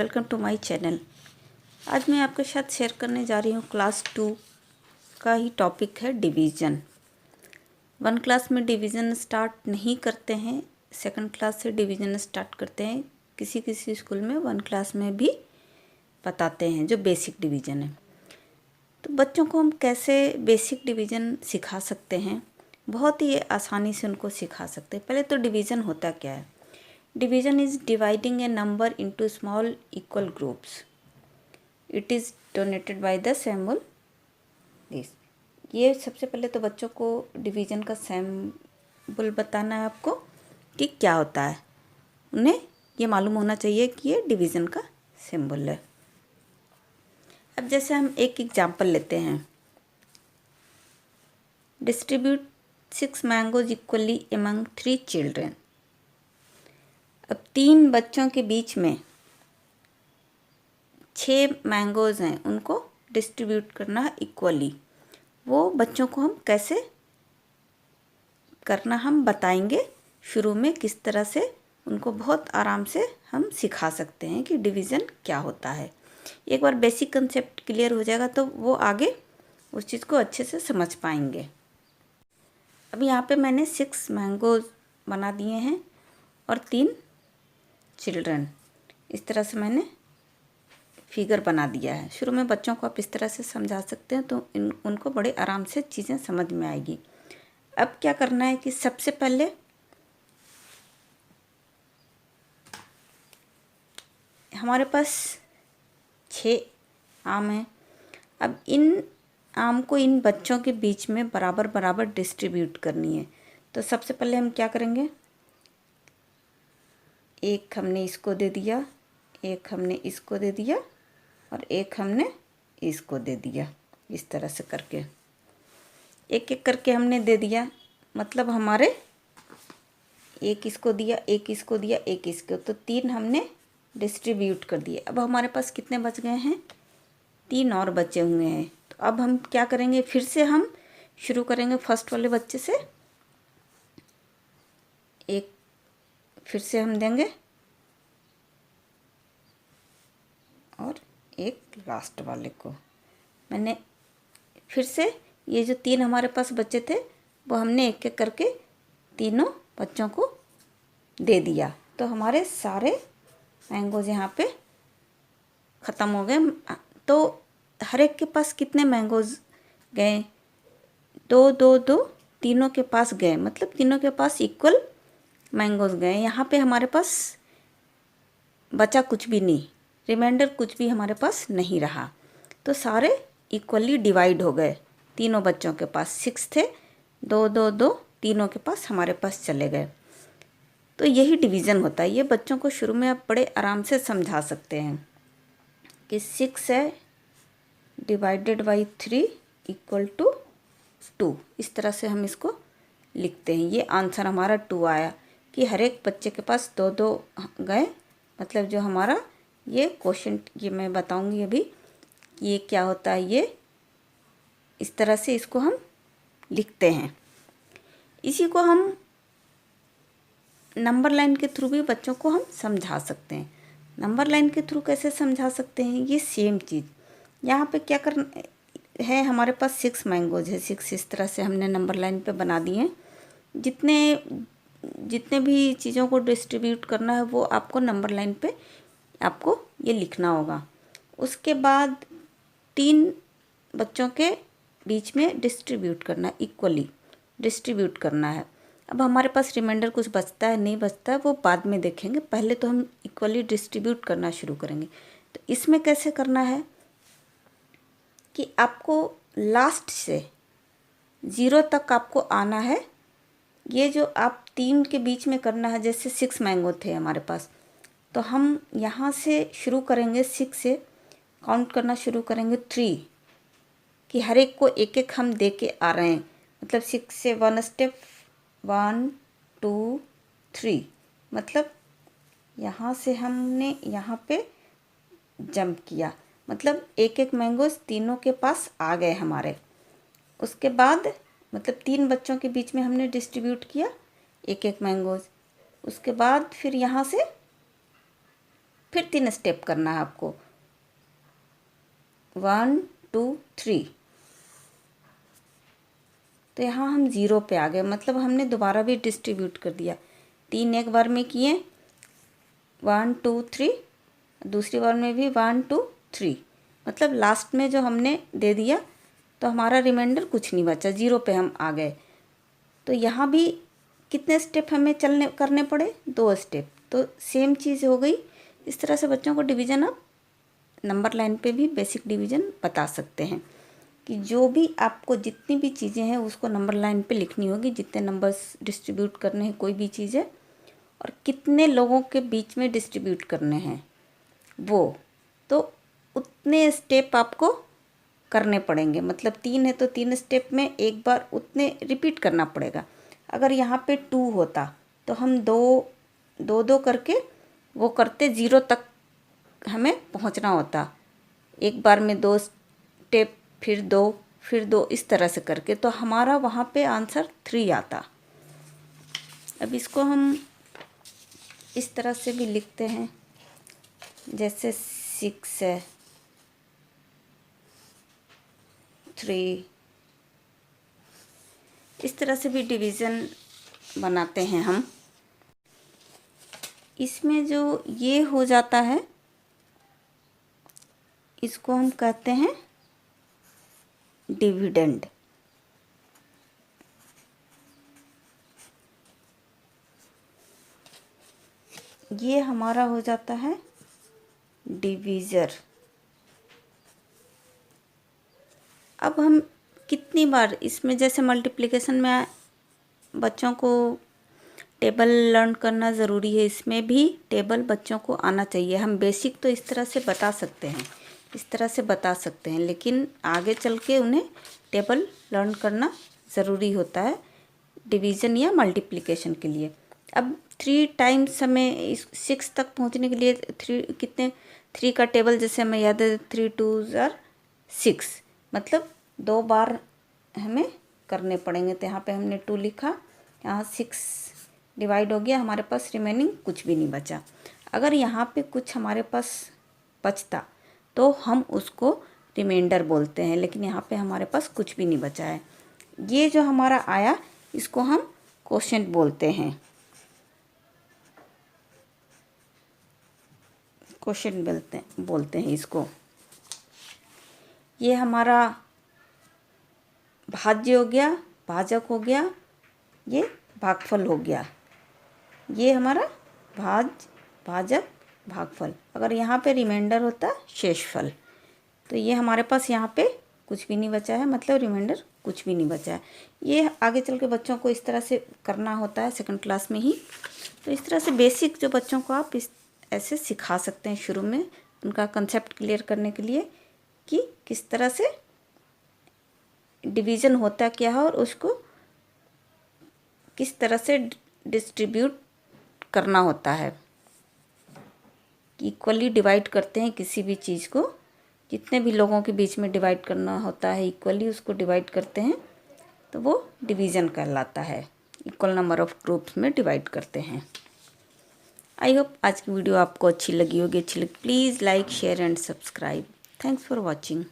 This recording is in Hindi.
Welcome to my channel. आज मैं आपके साथ शेयर करने जा रही हूँ क्लास 2 का ही टॉपिक है डिवीज़न। 1 क्लास में डिवीज़न स्टार्ट नहीं करते हैं, 2nd क्लास से डिवीज़न स्टार्ट करते हैं। किसी किसी स्कूल में 1 क्लास में भी बताते हैं जो बेसिक डिवीज़न है। तो बच्चों को हम कैसे बेसिक डिवीज़न सिखा सकते हैं, बहुत ही आसानी से उनको सिखा सकते हैं। पहले तो डिवीज़न होता क्या है? Division is dividing a number into small equal groups. It is denoted by the symbol this. ये सबसे पहले तो बच्चों को डिवीज़न का सिंबल बताना है आपको कि क्या होता है। उन्हें ये मालूम होना चाहिए कि ये डिवीज़न का सिंबल है। अब जैसे हम एक एग्जांपल लेते हैं, distribute 6 mangoes equally among 3 children. अब 3 बच्चों के बीच में 6 मैंगोज़ हैं, उनको डिस्ट्रीब्यूट करना है इक्वली। वो बच्चों को हम कैसे करना हम बताएंगे शुरू में, किस तरह से उनको बहुत आराम से हम सिखा सकते हैं कि डिवीज़न क्या होता है। एक बार बेसिक कंसेप्ट क्लियर हो जाएगा तो वो आगे उस चीज़ को अच्छे से समझ पाएंगे। अब यहाँ पे मैंने 6 मैंगोज़ बना दिए हैं और 3 चिल्ड्रन, इस तरह से मैंने फिगर बना दिया है। शुरू में बच्चों को आप इस तरह से समझा सकते हैं तो उनको बड़े आराम से चीज़ें समझ में आएगी। अब क्या करना है कि सबसे पहले हमारे पास 6 आम हैं। अब इन आम को इन बच्चों के बीच में बराबर बराबर डिस्ट्रीब्यूट करनी है। तो सबसे पहले हम क्या करेंगे, एक हमने इसको दे दिया, एक हमने इसको दे दिया और एक हमने इसको दे दिया। इस तरह से करके एक एक करके हमने दे दिया। मतलब हमारे एक इसको दिया, एक इसको दिया, एक इसको, तो 3 हमने डिस्ट्रीब्यूट कर दिए। अब हमारे पास कितने बच गए हैं? 3 और बचे हुए हैं। तो अब हम क्या करेंगे, फिर से हम शुरू करेंगे फर्स्ट वाले बच्चे से। एक फिर से हम देंगे और एक लास्ट वाले को। मैंने फिर से ये जो 3 हमारे पास बचे थे वो हमने एक एक करके तीनों बच्चों को दे दिया। तो हमारे सारे मैंगोज यहाँ पे ख़त्म हो गए। तो हर एक के पास कितने मैंगोज गए? 2 2 2, तीनों के पास गए, मतलब तीनों के पास इक्वल मैंगोज गए। यहाँ पे हमारे पास बचा कुछ भी नहीं, रिमाइंडर कुछ भी हमारे पास नहीं रहा। तो सारे इक्वली डिवाइड हो गए। तीनों बच्चों के पास 6 थे, 2 2 2, तीनों के पास हमारे पास चले गए। तो यही डिवीज़न होता है। ये बच्चों को शुरू में आप बड़े आराम से समझा सकते हैं कि 6 है डिवाइडेड बाई 3 इक्वल टू 2। इस तरह से हम इसको लिखते हैं। ये आंसर हमारा 2 आया कि हर एक बच्चे के पास 2 2 गए। मतलब जो हमारा ये क्वेश्चन, ये मैं बताऊंगी अभी ये क्या होता है। ये इस तरह से इसको हम लिखते हैं। इसी को हम नंबर लाइन के थ्रू भी बच्चों को हम समझा सकते हैं। नंबर लाइन के थ्रू कैसे समझा सकते हैं? ये सेम चीज़ यहाँ पे क्या करना है, हमारे पास 6 मैंगोज है। 6 इस तरह से हमने नंबर लाइन पे बना दिए हैं। जितने भी चीज़ों को डिस्ट्रीब्यूट करना है वो आपको नंबर लाइन पे आपको ये लिखना होगा। उसके बाद 3 बच्चों के बीच में डिस्ट्रीब्यूट करना, इक्वली डिस्ट्रीब्यूट करना है। अब हमारे पास रिमाइंडर कुछ बचता है नहीं बचता है वो बाद में देखेंगे, पहले तो हम इक्वली डिस्ट्रीब्यूट करना शुरू करेंगे। तो इसमें कैसे करना है कि आपको लास्ट से 0 तक आपको आना है। ये जो आप 3 के बीच में करना है, जैसे 6 मैंगो थे हमारे पास, तो हम यहाँ से शुरू करेंगे 6 से काउंट करना शुरू करेंगे 3, कि हर एक को एक एक हम दे के आ रहे हैं। मतलब 6 से 1 स्टेप, 1 2 3, मतलब यहाँ से हमने यहाँ पे जंप किया। मतलब एक एक मैंगोज तीनों के पास आ गए हमारे। उसके बाद मतलब 3 बच्चों के बीच में हमने डिस्ट्रीब्यूट किया एक एक मैंगोज। उसके बाद फिर यहाँ से फिर 3 स्टेप करना है आपको, 1 2 3। तो यहाँ हम 0 पे आ गए, मतलब हमने दोबारा भी डिस्ट्रीब्यूट कर दिया। 3 एक बार में किए, 1 2 3, दूसरी बार में भी 1 2 3, मतलब लास्ट में जो हमने दे दिया तो हमारा रिमाइंडर कुछ नहीं बचा, 0 पे हम आ गए। तो यहाँ भी कितने स्टेप हमें करने पड़े, 2 स्टेप। तो सेम चीज़ हो गई। इस तरह से बच्चों को डिवीज़न आप नंबर लाइन पे भी बेसिक डिवीज़न बता सकते हैं कि जो भी आपको जितनी भी चीज़ें हैं उसको नंबर लाइन पे लिखनी होगी, जितने नंबर्स डिस्ट्रीब्यूट करने हैं कोई भी चीज़ है, और कितने लोगों के बीच में डिस्ट्रीब्यूट करने हैं वो, तो उतने स्टेप आपको करने पड़ेंगे। मतलब 3 है तो 3 स्टेप में एक बार उतने रिपीट करना पड़ेगा। अगर यहाँ पे 2 होता तो हम 2 करके वो करते, 0 तक हमें पहुँचना होता। एक बार में 2 स्टेप, फिर 2, फिर 2, इस तरह से करके, तो हमारा वहाँ पे आंसर 3 आता। अब इसको हम इस तरह से भी लिखते हैं, जैसे 6 है, 3, इस तरह से भी डिवीज़न बनाते हैं हम। इसमें जो ये हो जाता है इसको हम कहते हैं डिविडेंड। ये हमारा हो जाता है डिवीज़र। अब हम कितनी बार इसमें, जैसे मल्टीप्लिकेशन में बच्चों को टेबल लर्न करना ज़रूरी है, इसमें भी टेबल बच्चों को आना चाहिए। हम बेसिक तो इस तरह से बता सकते हैं, इस तरह से बता सकते हैं, लेकिन आगे चल के उन्हें टेबल लर्न करना ज़रूरी होता है डिवीज़न या मल्टीप्लिकेशन के लिए। अब 3 टाइम्स हमें 6 तक पहुंचने के लिए 3 का टेबल जैसे हमें याद है, 3 2 आर 6, मतलब 2 बार हमें करने पड़ेंगे। तो यहाँ पे हमने 2 लिखा, यहाँ 6 डिवाइड हो गया, हमारे पास रिमेनिंग कुछ भी नहीं बचा। अगर यहाँ पे कुछ हमारे पास बचता तो हम उसको रिमाइंडर बोलते हैं, लेकिन यहाँ पे हमारे पास कुछ भी नहीं बचा है। ये जो हमारा आया इसको हम क्वोशंट बोलते हैं, क्वोशंट बोलते हैं इसको। ये हमारा भाज्य हो गया, भाजक हो गया, ये भागफल हो गया। ये हमारा भाजक भागफल। अगर यहाँ पे रिमाइंडर होता शेषफल, तो ये हमारे पास यहाँ पे कुछ भी नहीं बचा है, मतलब रिमाइंडर कुछ भी नहीं बचा है। ये आगे चल के बच्चों को इस तरह से करना होता है सेकंड क्लास में ही। तो इस तरह से बेसिक जो बच्चों को आप ऐसे सिखा सकते हैं शुरू में, उनका कंसेप्ट क्लियर करने के लिए कि किस तरह से डिवीज़न होता क्या है और उसको किस तरह से डिस्ट्रीब्यूट करना होता है। इक्वली डिवाइड करते हैं किसी भी चीज़ को, जितने भी लोगों के बीच में डिवाइड करना होता है इक्वली उसको डिवाइड करते हैं, तो वो डिवीज़न कहलाता है। इक्वल नंबर ऑफ ग्रुप्स में डिवाइड करते हैं। आई होप आज की वीडियो आपको अच्छी लगी होगी। Please like share and subscribe. Thanks for watching.